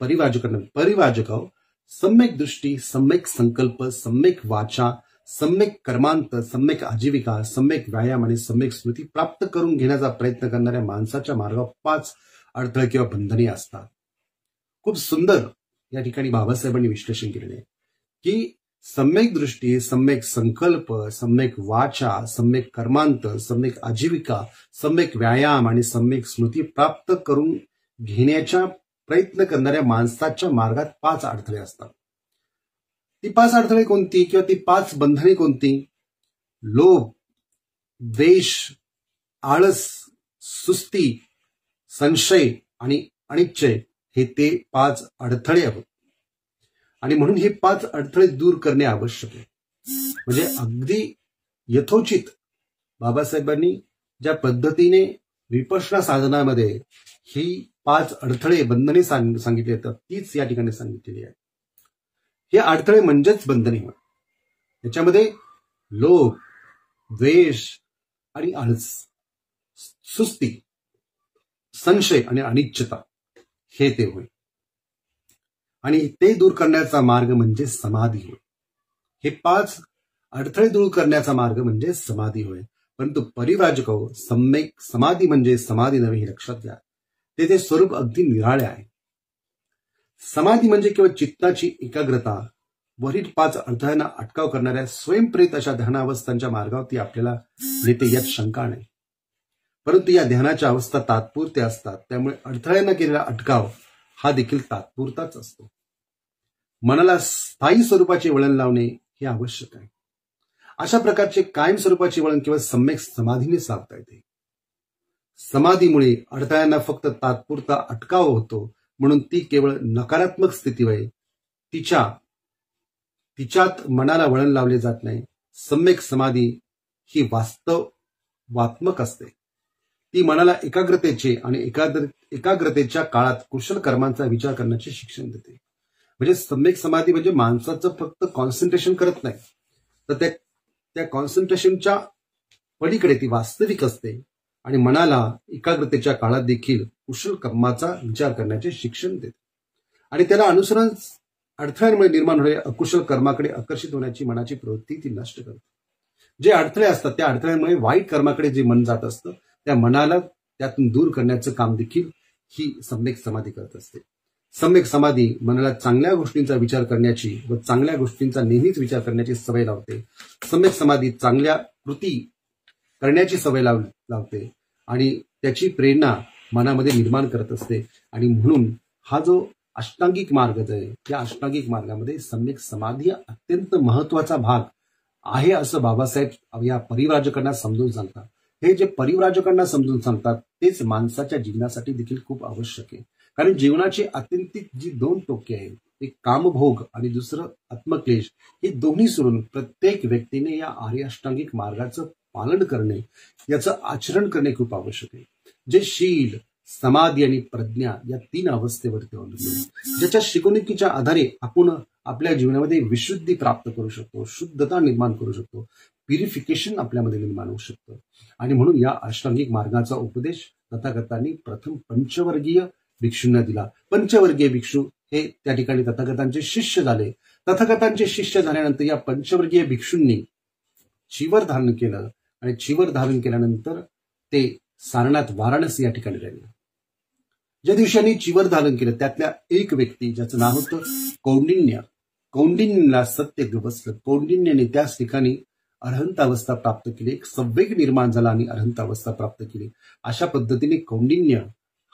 परिव्राजकाव सम्यक दृष्टी, सम्यक संकल्प, सम्यक वाचा, सम्यक कर्मांत, सम्यक आजीविका, सम्यक व्यायाम आणि सम्यक स्मृती प्राप्त करून घेण्याचा प्रयत्न करणाऱ्या माणसाच्या मार्गावर 5 अडथळे किंवा बंधने असतात. खूप सुंदर या ठिकाणी बाबासाहेबांनी विश्लेषण केलेले आहे की सम्यक दृष्टी, सम्यक संकल्प, सम्यक वाचा, सम्यक कर्मांत, सम्यक आजीविका, सम्यक व्यायाम आणि सम्यक स्मृती प्राप्त करून घेण्याचा प्रयत्न करणाऱ्या माणसाच्या मार्गात 5 अडथळे असतात. ती 5 अडथळे कोणती किंवा ती 5 बंधने कोणती? लोभ, द्वेष, आळस, सुस्ती, संशय आणि अनिश्चय हे ते 5 अडथळे आहेत. आणि म्हणून हे 5 अडथळे दूर करणे आवश्यक आहे. म्हणजे अगदी यथोचित बाबासाहेबांनी ज्या पद्धतीने विपश्यना साधनामध्ये ही 5 अडथळे बंधने सांगितली तर तीच या ठिकाणी सांगितलेली आहे. हे अडथळे म्हणजेच बंधने होय. त्याच्यामध्ये लोभ, द्वेष आणि आळस, सुस्ती, संशय आणि अनिश्चितता हे ते होय. आणि ते दूर करण्याचा मार्ग म्हणजे समाधी होय. हे 5 अडथळे दूर करण्याचा मार्ग म्हणजे समाधी होय. परंतु परिव्राजकाव सम्यक समाधी म्हणजे समाधी नव्हे हे लक्षात घ्या. ते स्वरूप अगदी निराळे आहे. समाधी म्हणजे केवळ चित्ताची एकाग्रता. वरील 5 अडथळ्यांना अटकाव करणाऱ्या स्वयंप्रेरित अशा ध्यानावस्थांच्या मार्गावरती आपल्याला नेते यात शंका नाही. परंतु या ध्यानाच्या अवस्था तात्पुरत्या असतात. त्यामुळे अडथळ्यांना केलेला अटकाव हा देखील तात्पुरताच असतो. मनाला स्थायी स्वरूपाचे वळण लावणे हे आवश्यक आहे. अशा प्रकारचे कायम स्वरूपाचे वळण केवळ सम्यक समाधीने साधता येते. समाधीमुळे अडथळ्यांना फक्त तात्पुरता अटकाव होतो, म्हणून ती केवळ नकारात्मक स्थिती होय. तिच्यात मनाला वळण लावले जात नाही. सम्यक समाधी ही वास्तवात्मक असते. ती मनाला एकाग्रतेचे आणि एकाग्रतेच्या काळात कुशल कर्मांचा विचार करण्याचे शिक्षण देते. म्हणजे सम्यक समाधी म्हणजे माणसाचं फक्त कॉन्सन्ट्रेशन करत नाही, तर त्या कॉन्सन्ट्रेशनच्या पलीकडे ती वास्तविक असते आणि मनाला एकाग्रतेच्या काळात देखील कुशल कर्माचा विचार करण्याचे शिक्षण देते. आणि त्याला अनुसरण अडथळ्यांमुळे निर्माण होणाऱ्या अकुशल कर्माकडे आकर्षित होण्याची मनाची प्रवृत्ती ती नष्ट करते. जे अडथळे असतात त्या अडथळ्यांमुळे वाईट कर्माकडे जे मन जात असतं त्या मनाला त्यातून दूर करण्याचं काम देखील ही सम्यक समाधी करत असते. सम्यक समाधी मनाला चांगल्या गोष्टींचा विचार करण्याची व चांगल्या गोष्टींचा नेहमीच विचार करण्याची सवय लावते. सम्यक समाधी चांगल्या कृती करण्याची सवय लावते आणि त्याची प्रेरणा मनामध्ये निर्माण करत असते. आणि म्हणून हा जो अष्टांगिक मार्ग आहे त्या अष्टांगिक मार्गामध्ये सम्यक समाधी अत्यंत महत्वाचा भाग आहे असं बाबासाहेब या परिव्राजकांना समजून सांगतात. हे जे परिव्राजकांना समजून सांगतात तेच माणसाच्या जीवनासाठी देखील खूप आवश्यक आहे. कारण जीवनाची आत्यंतिक जी 2 टोके आहेत, एक कामभोग आणि दुसरं आत्मक्लेश, हे दोन्ही सोडून प्रत्येक व्यक्तीने या आर्य अष्टांगिक मार्गाचं पालन करणे, याचं आचरण करणे खूप आवश्यक आहे. जे शील, समाधी आणि प्रज्ञा या 3 अवस्थेवरती अवलंबून, ज्याच्या शिकवणुकीच्या आधारे आपण आपल्या जीवनामध्ये विशुद्धी प्राप्त करू शकतो, शुद्धता निर्माण करू शकतो, प्युरिफिकेशन आपल्यामध्ये निर्माण होऊ शकतं. आणि म्हणून या अष्टांगिक मार्गाचा उपदेश तथागतांनी प्रथम पंचवर्गीय भिक्षूंना दिला. पंचवर्गीय भिक्षू हे त्या ठिकाणी तथागतांचे शिष्य झाले. तथागतांचे शिष्य झाल्यानंतर या पंचवर्गीय भिक्षूंनी चिवर धारण केलं आणि चिवर धारण केल्यानंतर ते सारनाथ वाराणसी या ठिकाणी राहिले. ज्या दिवशी चिवर धारण केलं त्यातल्या एक व्यक्ती ज्याचं नाव होतं कौंडिन्य, कौंडिन्यला सत्य बसलं. कौंडिन्याने त्याच ठिकाणी अरहंत अवस्था प्राप्त केली, एक संवेग निर्माण झाला आणि अरहंत अवस्था प्राप्त केली. अशा पद्धतीने कौंडिन्य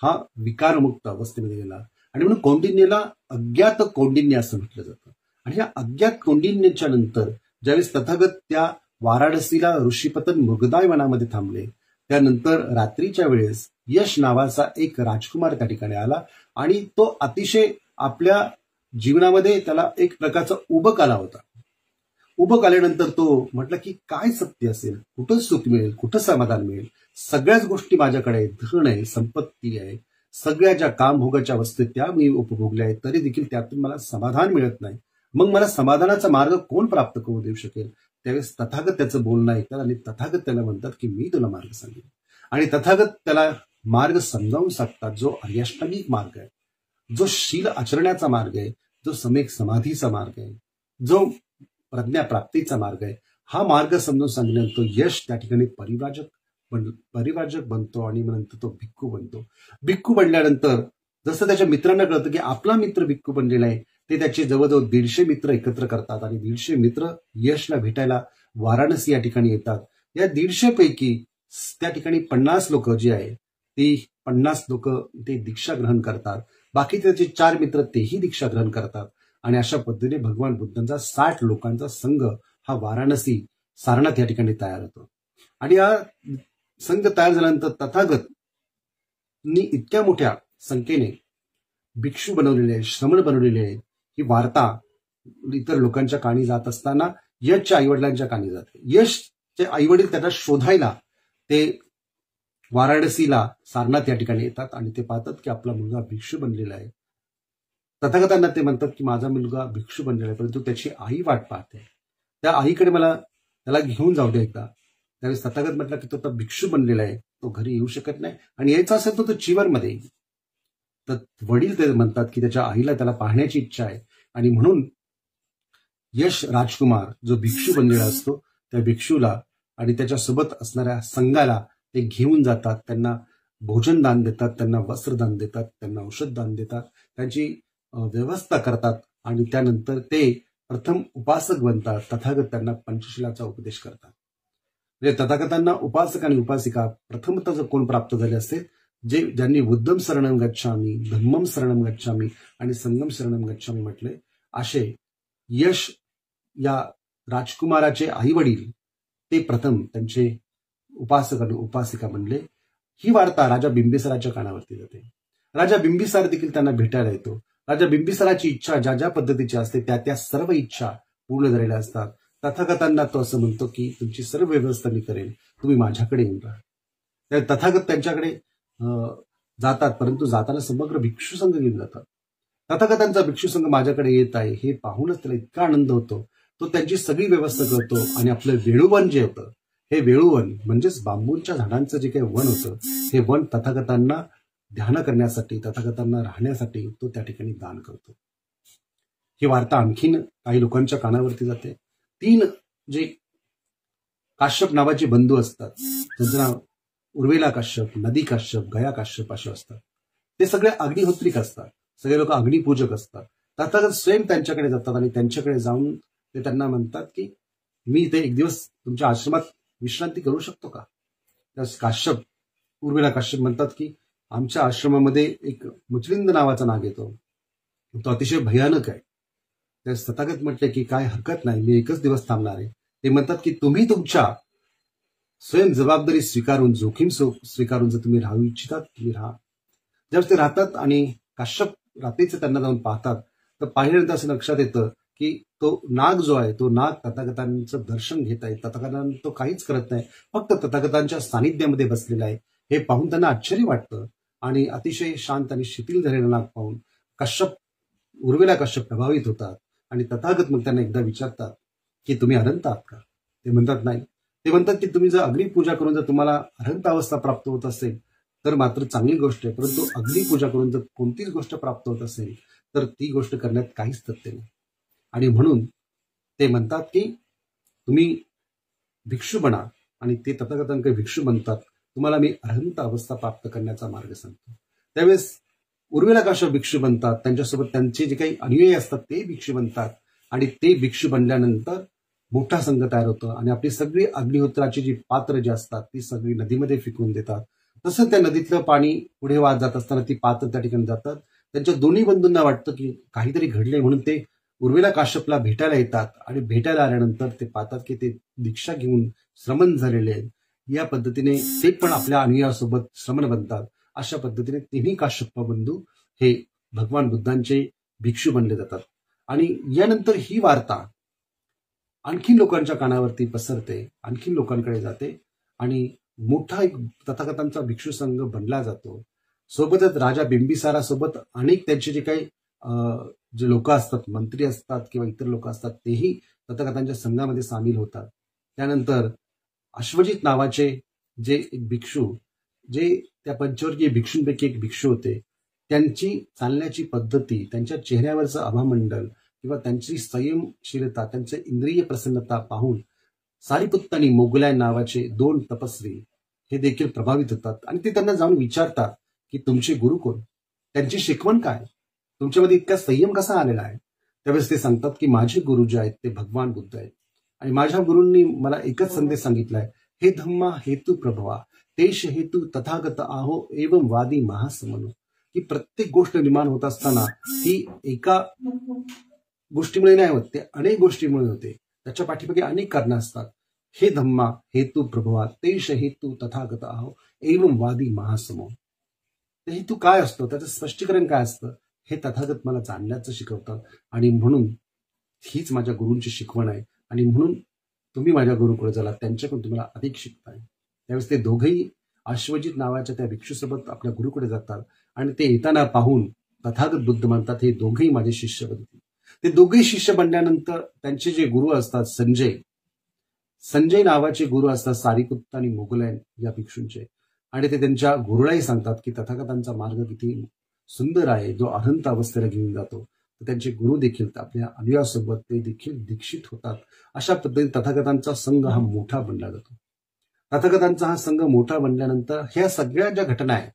हा विकारमुक्त अवस्थेमध्ये गेला आणि म्हणून कौंडिन्याला अज्ञात कौंडिन्य असं म्हटलं जातं. आणि या अज्ञात कौंडिन्याच्या नंतर ज्यावेळेस तथागत त्या वाराणसीला ऋषीपतन मृगदाय वनामध्ये थांबले, त्यानंतर रात्रीच्या वेळेस यश नावाचा एक राजकुमार त्या ठिकाणी आला आणि तो अतिशय आपल्या जीवनामध्ये त्याला एक प्रकारचा उबक आला होता. उबक आल्यानंतर तो म्हटलं की काय सत्य असेल, कुठं सुख मिळेल, कुठं समाधान मिळेल, सगळ्याच गोष्टी माझ्याकडे आहेत, धन आहे, संपत्ती आहे, सगळ्या ज्या कामभोगाच्या वस्तू त्या मी उपभोगल्या आहेत, तरी देखील त्यातून मला समाधान मिळत नाही. मग मला समाधानाचा मार्ग कोण प्राप्त करू देऊ शकेल? त्यावेळेस तथागत त्याचं बोलणं ऐकतात आणि तथागत त्याला म्हणतात की मी तुला मार्ग सांगेन. आणि तथागत त्याला मार्ग समजावून सांगतात, जो अष्टांगिक मार्ग आहे, जो शील आचरण्याचा मार्ग आहे, जो सम्यक समाधीचा मार्ग आहे, जो प्रज्ञाप्राप्तीचा मार्ग आहे. हा मार्ग समजून सांगण्यानंतर यश त्या ठिकाणी परिव्राजक बनतो आणि नंतर तो भिक्खू बनतो. भिक्खू बनल्यानंतर जसं त्याच्या मित्रांना कळतं की आपला मित्र भिक्खू बनलेला आहे, ते त्याचे जवळजवळ 150 मित्र एकत्र करतात आणि 150 मित्र यशला भेटायला वाराणसी या ठिकाणी येतात. या 150 पैकी त्या ठिकाणी 50 लोक जी आहे ती 50 लोक ते दीक्षा ग्रहण करतात. बाकी त्याचे 4 मित्र तेही दीक्षा ग्रहण करतात आणि अशा पद्धतीने भगवान बुद्धांचा 60 लोकांचा संघ हा वाराणसी सारनाथ या ठिकाणी तयार होतो. आणि हा संघ तयार झाल्यानंतर तथागतनी इतक्या मोठ्या संख्येने भिक्षू बनवलेले आहेत, श्रमण बनवलेले आहेत, ही वार्ता इतर लोकांच्या कानी जात असताना यशच्या आईवडिलांच्या कानी जाते. यशचे आईवडील त्याला शोधायला ते वाराणसीला सारनाथ या ठिकाणी येतात आणि ते पाहतात की आपला मुलगा भिक्षू बनलेला आहे. तथागतांना ते म्हणतात की माझा मुलगा भिक्षू बनलेला आहे, परंतु त्याची आई वाट पाहते, त्या आईकडे मला त्याला घेऊन जाऊ दे एकदा. त्यावेळेस तथागत म्हटलं की तो तर भिक्षू बनलेला आहे, तो घरी येऊ शकत नाही आणि यायचा असेल तो चिवरमध्ये येईल. तर वडील ते म्हणतात की त्याच्या आईला त्याला पाहण्याची इच्छा आहे आणि म्हणून यश राजकुमार जो भिक्षू बनलेला असतो त्या भिक्षूला आणि त्याच्यासोबत असणाऱ्या संघाला ते घेऊन जातात. त्यांना भोजन दान देतात, त्यांना वस्त्रदान देतात, त्यांना औषध दान देतात, त्यांची व्यवस्था करतात आणि त्यानंतर ते प्रथम उपासक बनतात. तथागत त्यांना पंचशिलाचा उपदेश करतात. म्हणजे तथागतांना उपासक आणि उपासिका प्रथमतः जर कोण प्राप्त झाले असते, ज्यांनी बुद्धम शरणम गच्छामी, धम्मम शरणम गच्छामी आणि संगम शरणम गच्छामी म्हटले, असे यश या राजकुमाराचे आई वडील ते प्रथम त्यांचे उपासक आणि उपासिका बनले. ही वार्ता राजा बिंबिसाराच्या कानावरती जाते. राजा बिंबिसार देखील त्यांना भेटायला येतो. राजा बिंबिसाराची इच्छा ज्या ज्या पद्धतीची असते त्या सर्व इच्छा पूर्ण झालेल्या असतात. तथागतांना तो असं म्हणतो की तुमची सर्व व्यवस्था मी करेल, तुम्ही माझ्याकडे येऊन राहा. तथागत त्यांच्याकडे जातात, परंतु जाताना समग्र भिक्षू संघ घेऊन जातात. तथागतांचा भिक्षू संघ माझ्याकडे येत आहे हे पाहूनच त्याला इतका आनंद होतो, तो त्यांची सगळी व्यवस्था करतो आणि आपलं वेळुवन जे होतं, हे वेळुवन म्हणजेच बांबूंच्या झाडांचं जे काही वन होतं, हे वन तथागतांना ध्यान करण्यासाठी, तथागतांना राहण्यासाठी तो त्या ठिकाणी दान करतो. ही वार्ता आणखीन काही लोकांच्या कानावरती जाते. 3 जे काश्यप नावाचे बंधू असतात, त्यांचं नाव उर्वेला काश्यप, नदी काश्यप, गया काश्यप असे असतात. ते सगळे अग्निहोत्रिक असतात, सगळे लोक अग्निपूजक असतात. तथागत स्वयं त्यांच्याकडे जातात आणि त्यांच्याकडे जाऊन ते त्यांना म्हणतात की मी इथे एक दिवस तुमच्या आश्रमात विश्रांती करू शकतो का? काश्यप, उर्वेला काश्यप म्हणतात की आमच्या आश्रमामध्ये एक मुचलिंद नावाचा नाग येतो, तो अतिशय भयानक आहे. त्या तथागत म्हटले की काय हरकत नाही, मी एकच दिवस थांबणार आहे. ते म्हणतात की तुम्ही तुमच्या स्वयं जबाबदारी स्वीकारून, जोखीम स्वीकारून जर तुम्ही राहू इच्छितात तुम्ही राहा. ज्यावेळेस ते राहतात आणि काश्यप रात्रीचं त्यांना जाऊन पाहतात, तर पाहिल्यानंतर असं लक्षात येतं की तो नाग जो आहे तो नाग तथागतांचं दर्शन घेत आहे. तथागतांना तो काहीच करत नाही, फक्त तथागतांच्या सानिध्यामध्ये बसलेला आहे. हे पाहून त्यांना आश्चर्य वाटतं आणि अतिशय शांत आणि शिथिल झालेला नाग पाहून उर्वेला काश्यप प्रभावित होतात आणि तथागत मग त्यांना एकदा विचारतात की तुम्ही अनंत आहात का? ते म्हणतात नाही. ते म्हणतात की तुम्ही जर अग्निपूजा करून जर तुम्हाला अनंत अवस्था प्राप्त होत असेल तर मात्र चांगली गोष्ट आहे, परंतु अग्निपूजा करून जर कोणतीच गोष्ट प्राप्त होत असेल तर ती गोष्ट करण्यात काहीच तथ्य नाही. आणि म्हणून ते म्हणतात की तुम्ही भिक्षू बना आणि ते तथागतांकडे भिक्षू बनतात. तुम्हाला मी अनंत अवस्था प्राप्त करण्याचा मार्ग सांगतो. त्यावेळेस उर्वेला काश्यप भिक्षू बनतात, त्यांच्यासोबत त्यांचे जे काही अनुयायी असतात ते भिक्षू बनतात आणि ते भिक्षू बनल्यानंतर मोठा संघ तयार होतो आणि आपली सगळी अग्निहोत्राची जी पात्र जी असतात ती सगळी नदीमध्ये फेकून देतात. तसं त्या नदीतलं पाणी पुढे वाहत जात असताना ती पात्र त्या ठिकाणी जातात. त्यांच्या दोन्ही बंधूंना वाटतं की काहीतरी घडले म्हणून ते उर्वेला काश्यपला भेटायला येतात आणि भेटायला आल्यानंतर ते पाहतात की ते दीक्षा घेऊन श्रमण झालेले आहेत. या पद्धतीने ते पण आपल्या अनुयायासोबत श्रमण बनतात. अशा पद्धतीने तिन्ही काश्यप बंधू हे भगवान बुद्धांचे भिक्षू बनले जातात. आणि यानंतर ही वार्ता आणखी लोकांच्या कानावरती पसरते, आणखी लोकांकडे जाते आणि मोठा एक तथागतांचा भिक्षू संघ बनला जातो. सोबतच राजा बिंबिसारासोबत अनेक त्यांचे जे काही जे लोक असतात, मंत्री असतात किंवा इतर लोक असतात, तेही तथागतांच्या संघामध्ये सामील होतात. त्यानंतर अश्वजित नावाचे जे एक भिक्षू, जे त्या पंचवर्गीय भिक्षूंपैकी एक भिक्षू होते, त्यांची चालण्याची पद्धती, त्यांच्या चेहऱ्यावरचं आभामंडल किंवा त्यांची संयमशीलता, त्यांची इंद्रिय प्रसन्नता पाहून सारिपुत्त आणि मोगलायन नावाचे 2 तपस्वी हे देखील प्रभावित होतात आणि ते त्यांना जाऊन विचारतात की तुमचे गुरु कोण, त्यांची शिकवण काय, तुमच्यामध्ये इतका संयम कसा आलेला आहे. त्यावेळेस ते सांगतात की माझे गुरु जे आहेत ते भगवान बुद्ध आहेत आणि माझ्या गुरूंनी मला एकच संदेश सांगितलाय, हे धम्मा हेतू प्रभवा तेश हेतू तथागत आहो एवं वादी महासमनो, की प्रत्येक गोष्ट निर्माण होत असताना ती एका गोष्टीमुळे नाही होत, ते अनेक गोष्टीमुळे होते, त्याच्या पाठीमागे अनेक कारणं असतात. हे धम्मा हेतू प्रभवा तेश हेतू तथागत आहो एवं वादी महासमो. ते हेतू काय असतो, त्याचं स्पष्टीकरण काय असतं, हे तथागत मला जाणण्याचं शिकवतात आणि म्हणून हीच माझ्या गुरूंची शिकवण आहे आणि म्हणून तुम्ही माझ्या गुरुकडे चला, त्यांच्याकडून तुम्हाला अधिक शिकताय. त्यावेळेस ते दोघेही अश्वजित नावाच्या त्या भिक्षूसोबत आपल्या गुरुकडे जातात आणि ते येताना पाहून तथागत बुद्ध म्हणतात, हे दोघेही माझे शिष्य बनतील. ते दोघेही शिष्य बनल्यानंतर त्यांचे जे गुरु असतात, संजय नावाचे गुरु असतात सारिपुत्त आणि मोगलायन या भिक्षूंचे, आणि ते त्यांच्या गुरुलाही सांगतात की तथागतांचा मार्ग किती सुंदर आहे, जो अनंत अवस्थेला घेऊन जातो. तर त्यांचे गुरु देखील आपल्या अनुयायासोबत ते देखील दीक्षित होतात. अशा पद्धतीने तथागतांचा संघ हा मोठा बनला जातो. तथागतांचा हा संघ मोठा बनल्यानंतर ह्या सगळ्या ज्या घटना आहेत,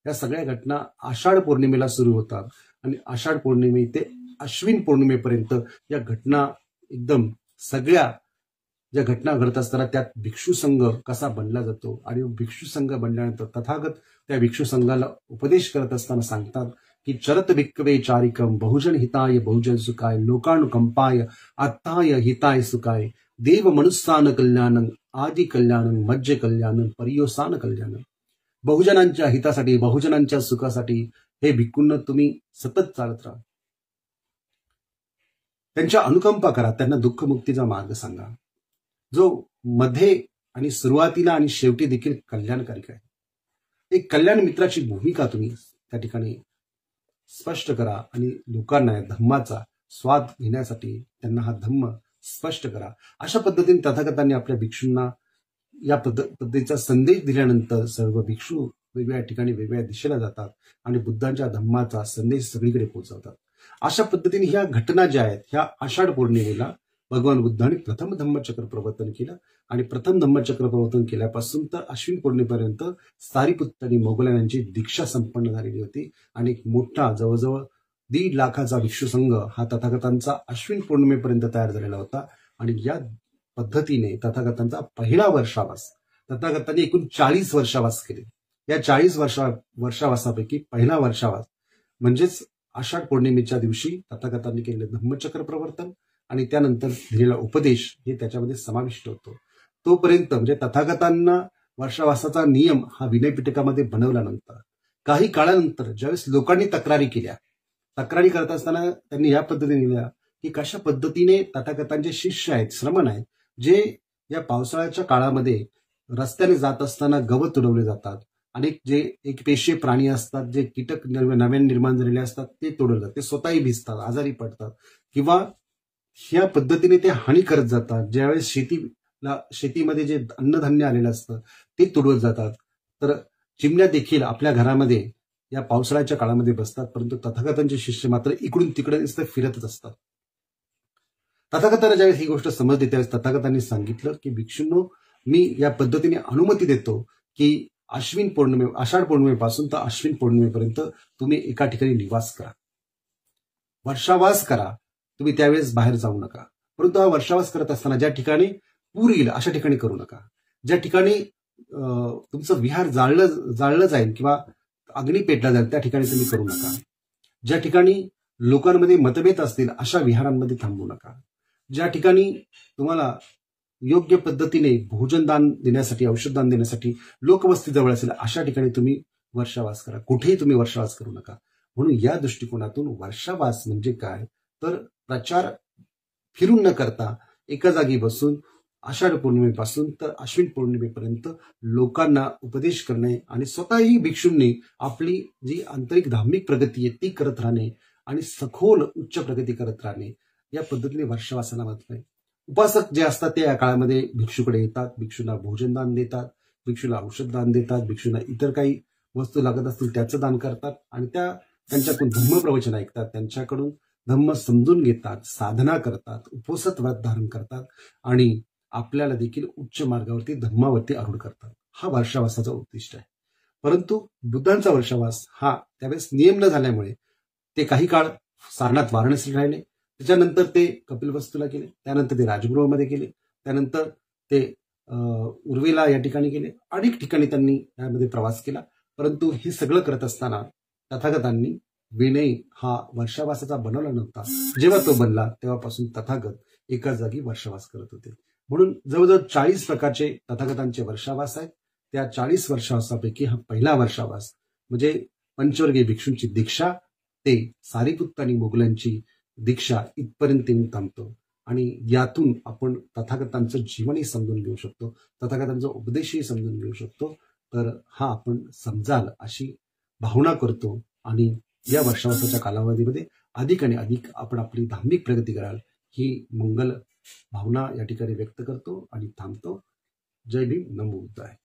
या सगळ्या घटना आषाढ पौर्णिमेला सुरू होतात आणि आषाढ पौर्णिमे ते अश्विन पौर्णिमेपर्यंत या घटना एकदम सगळ्या ज्या घटना घडत असताना त्यात भिक्षू संघ कसा बनला जातो आणि भिक्षू संघ बनल्यानंतर तथागत त्या भिक्षू संघाला उपदेश करत असताना सांगतात की चरत भिक्कवे चारिकम बहुजन हिताय बहुजन सुखाय लोकानुकंपाय आत्ताय हिताय सुखाय देव मनुस्सान कल्याणं आदि कल्याणं मज्ज कल्याणं परियोसान कल्याणं. बहुजनांच्या हितासाठी, बहुजनांच्या सुखासाठी हे भिक्खूंना तुम्ही सतत चालत राहा, त्यांच्या अनुकंपा करा, त्यांना दुःखमुक्तीचा मार्ग सांगा, जो मध्ये आणि सुरुवातीला आणि शेवटी देखील कल्याणकारी आहे. एक कल्याण मित्राची भूमिका तुम्ही त्या ठिकाणी स्पष्ट करा आणि लोकांना धम्माचा स्वाद घेण्यासाठी त्यांना हा धम्म स्पष्ट करा. अशा पद्धतीने तथागतांनी आपल्या भिक्षूंना या पद्धतीचा संदेश दिल्यानंतर सर्व भिक्षू वेगवेगळ्या ठिकाणी वेगवेगळ्या दिशेला जातात आणि बुद्धांच्या धम्माचा संदेश सगळीकडे पोहोचवतात. अशा पद्धतीने ह्या घटना ज्या आहेत, ह्या आषाढ पौर्णिमेला भगवान बुद्धांनी प्रथम धम्मचक्र प्रवर्तन केलं आणि प्रथम धम्मचक्र प्रवर्तन केल्यापासून तर अश्विन पौर्णिमेपर्यंत सारिपुत्त आणि मोगलायन यांची दीक्षा संपन्न झालेली होती आणि एक मोठा जवळजवळ 1.5 लाखाचा भिक्षू संघ हा तथागतांचा अश्विन पौर्णिमेपर्यंत तयार झालेला होता. आणि या पद्धतीने तथागतांचा पहिला वर्षावास, तथागतांनी एकूण 40 वर्षावास केले. या 40 वर्षावासापैकी पहिला वर्षावास म्हणजेच आषाढ पौर्णिमेच्या दिवशी तथागतांनी केलेलं धम्मचक्र प्रवर्तन आणि त्यानंतर दिलेला उपदेश हे त्याच्यामध्ये समाविष्ट होतो. तोपर्यंत म्हणजे तथागतांना वर्षावासाचा नियम हा विनयपिटकामध्ये बनवल्यानंतर काही काळानंतर ज्यावेळेस लोकांनी तक्रारी करत असताना त्यांनी या पद्धतीने लिहिल्या की कशा पद्धतीने तथागतांचे शिष्य आहेत, श्रमण आहेत, जे या पावसाळ्याच्या काळामध्ये रस्त्याने जात असताना गवत उडवले जातात, अनेक जे एक पेशे प्राणी असतात, जे कीटक नव्याने निर्माण झालेले असतात ते तोडले जातात, ते स्वतःही भिजतात, आजारी पडतात किंवा ह्या पद्धतीने ते हानी करत जातात. ज्यावेळेस शेतीमध्ये जे अन्नधान्य आलेलं असतं ते तोडवत जातात. तर चिमण्या देखील आपल्या घरामध्ये या पावसाळ्याच्या काळामध्ये बसतात, परंतु तथागतांचे शिष्य मात्र इकडून तिकडे नुसतं फिरतच असतात. तथागतांना ज्यावेळेस ही गोष्ट समजली त्यावेळेस तथागतांनी सांगितलं की भिक्षूंनो, मी या पद्धतीने अनुमती देतो की आषाढ पौर्णिमेपासून तर अश्विन पौर्णिमेपर्यंत तुम्ही एका ठिकाणी निवास करा, वर्षावास करा, तुम्ही त्यावेळेस बाहेर जाऊ नका. परंतु हा वर्षावास करत असताना ज्या ठिकाणी पूर येईल अशा ठिकाणी करू नका, ज्या ठिकाणी तुमचं विहार जाळलं जाईल किंवा अग्नी पेटला जाईल त्या ठिकाणी तुम्ही करू नका, ज्या ठिकाणी लोकांमध्ये मतभेद असतील अशा विहारांमध्ये थांबू नका, ज्या ठिकाणी तुम्हाला योग्य पद्धतीने भोजनदान देण्यासाठी, औषधदान देण्यासाठी लोकवस्ती जवळ असेल अशा ठिकाणी तुम्ही वर्षावास करा. कुठेही तुम्ही वर्षावास करू नका. म्हणून या दृष्टिकोनातून वर्षावास म्हणजे काय, तर प्रचार फिरून न करता एका जागी बसून आषाढ पौर्णिमेपासून तर अश्विन पौर्णिमेपर्यंत लोकांना उपदेश करणे आणि स्वतःही भिक्षूंनी आपली जी आंतरिक धार्मिक प्रगती आहे ती करत राहणे आणि सखोल उच्च प्रगती करत राहणे, या पद्धतीने वर्षावासाला महत्व आहे. उपासक जे असतात ते या काळामध्ये भिक्षूकडे येतात, भिक्षूंना भोजनदान देतात, भिक्षूला औषधदान देतात, भिक्षूंना इतर काही वस्तू लागत असतील त्याचं दान करतात आणि त्यांच्याकडून धम्मप्रवचन ऐकतात, त्यांच्याकडून धम्म समजून घेतात, साधना करतात, उपवसत व्रत धारण करतात आणि आपल्याला देखील उच्च मार्गावरती धर्मावरती आरूढ करतात. हा वर्षावासाचा उद्दिष्ट आहे. परंतु बुद्धांचा वर्षावास हा त्यावेळेस नियम न झाल्यामुळे ते काही काळ सारनाथ वाराणसीला राहिले, त्याच्यानंतर ते कपिलवस्तूला गेले, त्यानंतर ते राजगृहामध्ये गेले, त्यानंतर ते उर्वेला या ठिकाणी गेले. अनेक ठिकाणी त्यांनी यामध्ये प्रवास केला. परंतु हे सगळं करत असताना तथागतांनी विनय हा वर्षावासाचा बनवला नव्हता. जेव्हा तो बनला तेव्हापासून तथागत एका जागी वर्षावास करत होते. म्हणून जवळजवळ 40 प्रकारचे तथागतांचे वर्षावास आहेत. त्या 40 वर्षावासापैकी हा पहिला वर्षावास म्हणजे पंचवर्गीय भिक्षूंची दीक्षा ते सारीपुत्त आणि मोगलांची दीक्षा इथपर्यंत येऊन थांबतो आणि यातून आपण तथागतांचं जीवनही समजून घेऊ शकतो, तथागतांचा उपदेशही समजून घेऊ शकतो. तर हा आपण समजाल अशी भावना करतो आणि या वर्षावासाच्या कालावधीमध्ये अधिक आणि अधिक आपण आपली धार्मिक प्रगती कराल ही मंगल भावना या ठिकाणी व्यक्त करतो आणि थांबतो. जय भीम, नमो बुद्धाय.